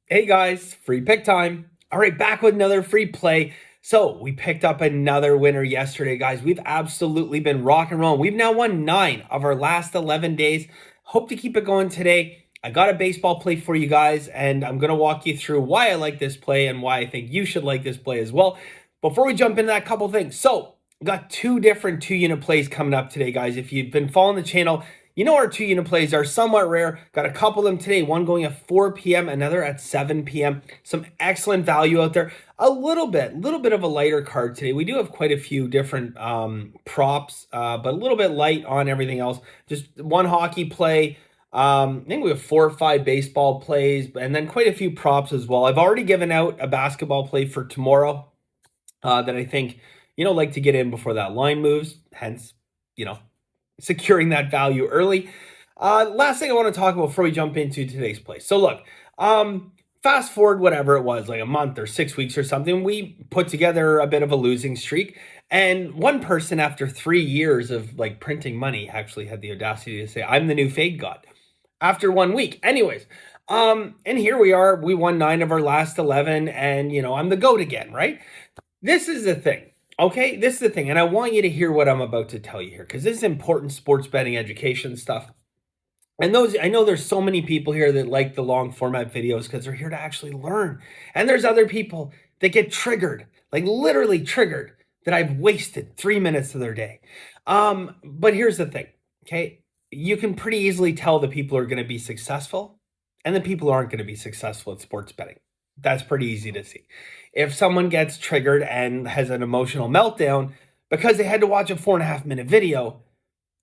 Hey guys, free pick time. All right, back with another free play. So we picked up another winner yesterday, guys. We've absolutely been rock and rolling. We've now won 9 of our last 11 days. Hope to keep it going today. I got a baseball play for you guys, and I'm going to walk you through why I like this play and why I think you should like this play as well. Before we jump into that, couple things. So, got two different 2-unit plays coming up today, guys. If you've been following the channel, you know our 2-unit plays are somewhat rare. Got a couple of them today. One going at 4 p.m., another at 7 p.m. Some excellent value out there. A little bit of a lighter card today. We do have quite a few different props, but a little bit light on everything else. Just one hockey play. I think we have 4 or 5 baseball plays, and then quite a few props as well. I've already given out a basketball play for tomorrow that I think, like to get in before that line moves. Hence, securing that value early. Last thing I want to talk about before we jump into today's play. So look, fast forward whatever it was, like a month or 6 weeks or something, we put together a bit of a losing streak. And one person after 3 years of like printing money actually had the audacity to say, I'm the new fade god after 1 week. Anyways, and here we are. We won 9 of our last 11, and I'm the GOAT again, right? This is the thing. Okay, this is the thing, and I want you to hear what I'm about to tell you here because this is important sports betting education stuff. And I know there's so many people here that like the long format videos because they're here to actually learn. And there's other people that get triggered, like literally triggered, that I've wasted 3 minutes of their day. But here's the thing, okay? You can pretty easily tell the people are going to be successful and the people aren't going to be successful at sports betting. That's pretty easy to see. If someone gets triggered and has an emotional meltdown because they had to watch a 4.5 minute video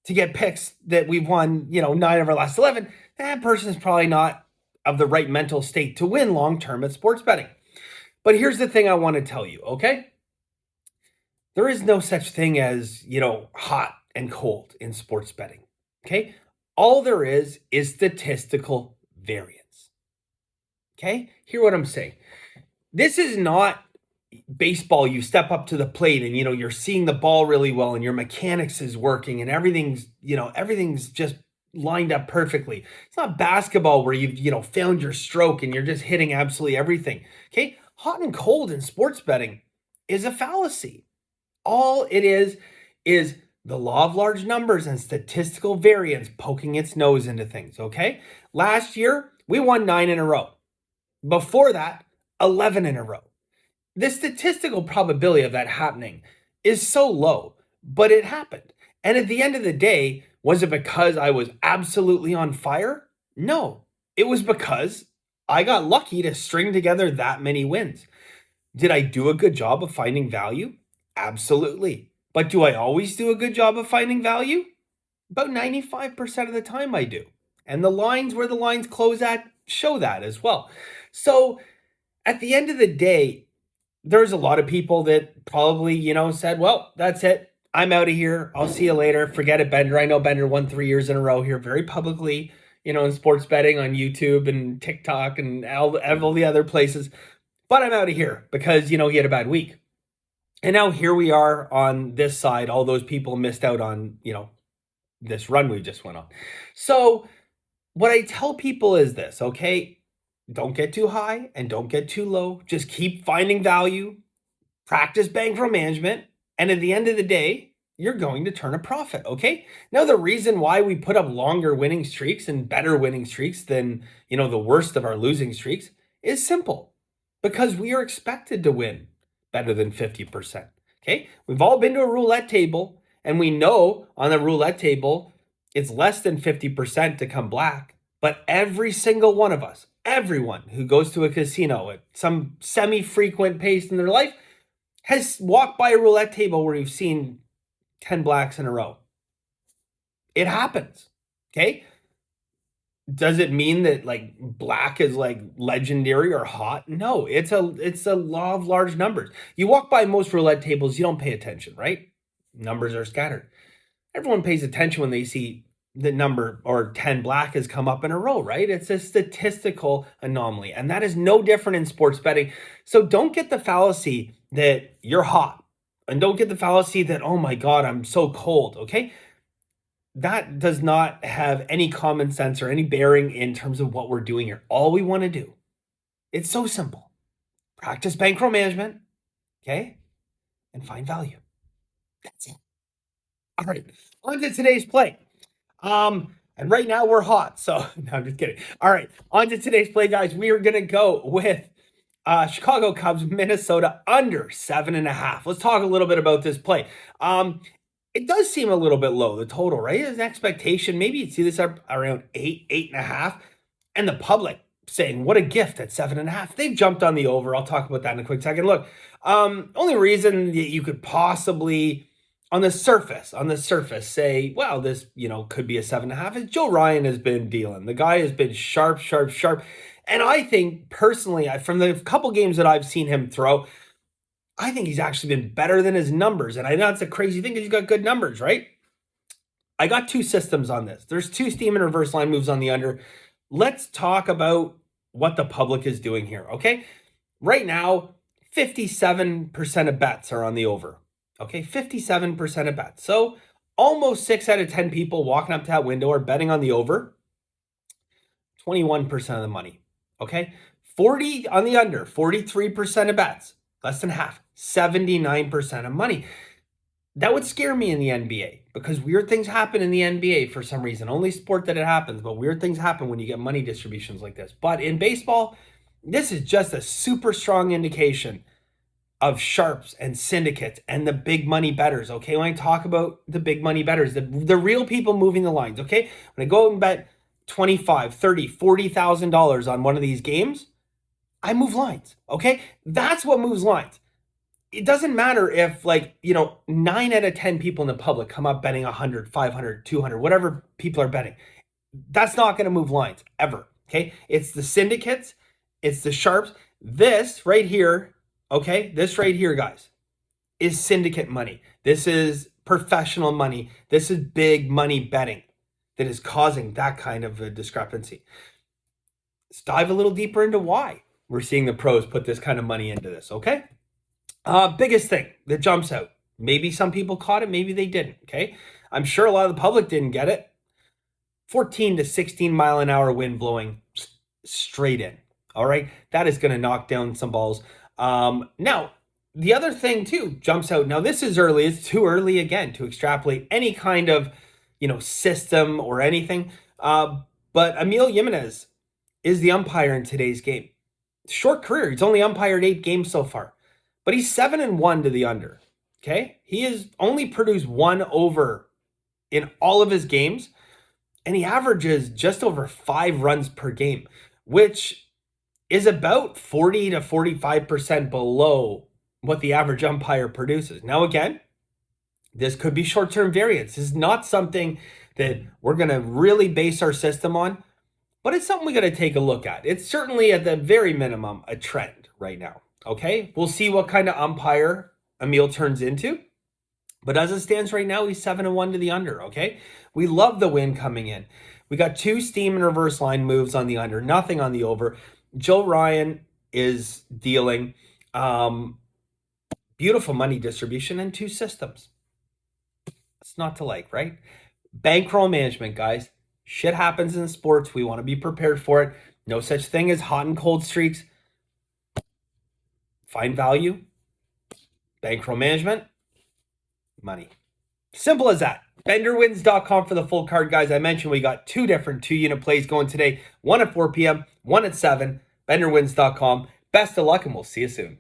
to get picks that we've won, 9 of our last 11, that person is probably not of the right mental state to win long term at sports betting. But here's the thing I want to tell you, okay? There is no such thing as, hot and cold in sports betting, okay? All there is statistical variance, okay? Hear what I'm saying. This is not baseball. You step up to the plate and you're seeing the ball really well and your mechanics is working and everything's just lined up perfectly. It's not basketball where you've found your stroke and you're just hitting absolutely everything. Okay? Hot and cold in sports betting is a fallacy. All it is the law of large numbers and statistical variance poking its nose into things, okay? Last year, we won 9 in a row. Before that, 11 in a row. The statistical probability of that happening is so low, but it happened. And at the end of the day, was it because I was absolutely on fire? No, it was because I got lucky to string together that many wins. Did I do a good job of finding value? Absolutely. But do I always do a good job of finding value? About 95% of the time I do. And the lines where the lines close at show that as well. So at the end of the day, there's a lot of people that probably, said, well, that's it. I'm out of here. I'll see you later. Forget it, Bender. I know Bender won 3 years in a row here very publicly, in sports betting on YouTube and TikTok and all the other places. But I'm out of here because, he had a bad week. And now here we are on this side. All those people missed out on, this run we just went on. So what I tell people is this, okay? Don't get too high and don't get too low. Just keep finding value, practice bankroll management, and at the end of the day, you're going to turn a profit, okay? Now, the reason why we put up longer winning streaks and better winning streaks than, the worst of our losing streaks is simple. Because we are expected to win better than 50%, okay? We've all been to a roulette table, and we know on the roulette table, it's less than 50% to come black. But every single one of us, everyone who goes to a casino at some semi-frequent pace in their life has walked by a roulette table where you've seen 10 blacks in a row. It happens, okay? Does it mean that like black is like legendary or hot? No, it's a law of large numbers. You walk by most roulette tables, you don't pay attention, right? Numbers are scattered. Everyone pays attention when they see the number or 10 black has come up in a row, right? It's a statistical anomaly. And that is no different in sports betting. So don't get the fallacy that you're hot. And don't get the fallacy that, oh my God, I'm so cold, okay? That does not have any common sense or any bearing in terms of what we're doing here. All we want to do It's so simple. Practice bankroll management, okay? And find value. That's it. All right, on to today's play. And right now we're hot, so no, I'm just kidding. All right, on to today's play, guys. We are gonna go with Chicago Cubs, Minnesota under 7.5. Let's talk a little bit about this play. It does seem a little bit low, the total, right? As an expectation, maybe you'd see this up around 8.5, and the public saying, what a gift at 7.5. They've jumped on the over. I'll talk about that in a quick second. Look, only reason that you could possibly on the surface, say, well, this, could be a 7.5 is Joe Ryan has been dealing. The guy has been sharp. And I think personally, from the couple games that I've seen him throw, I think he's actually been better than his numbers. And I know it's a crazy thing because he's got good numbers, right? I got two systems on this. There's two steam and reverse line moves on the under. Let's talk about what the public is doing here, okay? Right now, 57% of bets are on the over. Okay, 57% of bets. So almost 6 out of 10 people walking up to that window are betting on the over. 21% of the money. Okay, 40 on the under, 43% of bets, less than half, 79% of money. That would scare me in the NBA because weird things happen in the NBA for some reason. Only sport that it happens, but weird things happen when you get money distributions like this. But in baseball, this is just a super strong indication of sharps and syndicates and the big money bettors, okay? When I talk about the big money bettors, the real people moving the lines, okay? When I go and bet $25, $30, $40,000 on one of these games, I move lines, okay? That's what moves lines. It doesn't matter if 9 out of 10 people in the public come up betting 100, 500, 200, whatever people are betting. That's not going to move lines ever, okay? It's the syndicates, it's the sharps. This right here, okay, this right here, guys, is syndicate money. This is professional money. This is big money betting that is causing that kind of a discrepancy. Let's dive a little deeper into why we're seeing the pros put this kind of money into this, okay? Biggest thing that jumps out. Maybe some people caught it, maybe they didn't, okay? I'm sure a lot of the public didn't get it. 14 to 16 mile an hour wind blowing straight in, all right? That is going to knock down some balls. Now, the other thing too jumps out. Now, this is early. It's too early again to extrapolate any kind of, system or anything. But Emil Jimenez is the umpire in today's game. Short career. He's only umpired 8 games so far, but he's 7-1 to the under. Okay. He has only produced 1 over in all of his games, and he averages just over 5 runs per game, which is about 40 to 45% below what the average umpire produces. Now, again, this could be short-term variance. This is not something that we're going to really base our system on, but it's something we got to take a look at. It's certainly at the very minimum a trend right now. Okay, we'll see what kind of umpire Emil turns into. But as it stands right now, he's 7-1 to the under, okay? We love the win coming in. We got 2 steam and reverse line moves on the under, nothing on the over. Joe Ryan is dealing beautiful money distribution and 2 systems. It's not to like, right? Bankroll management, guys. Shit happens in sports. We want to be prepared for it. No such thing as hot and cold streaks. Find value. Bankroll management. Money. Simple as that. BenderWins.com for the full card, guys. I mentioned we got 2 different 2-unit plays going today. One at 4 p.m., one at 7. BenderWins.com. Best of luck, and we'll see you soon.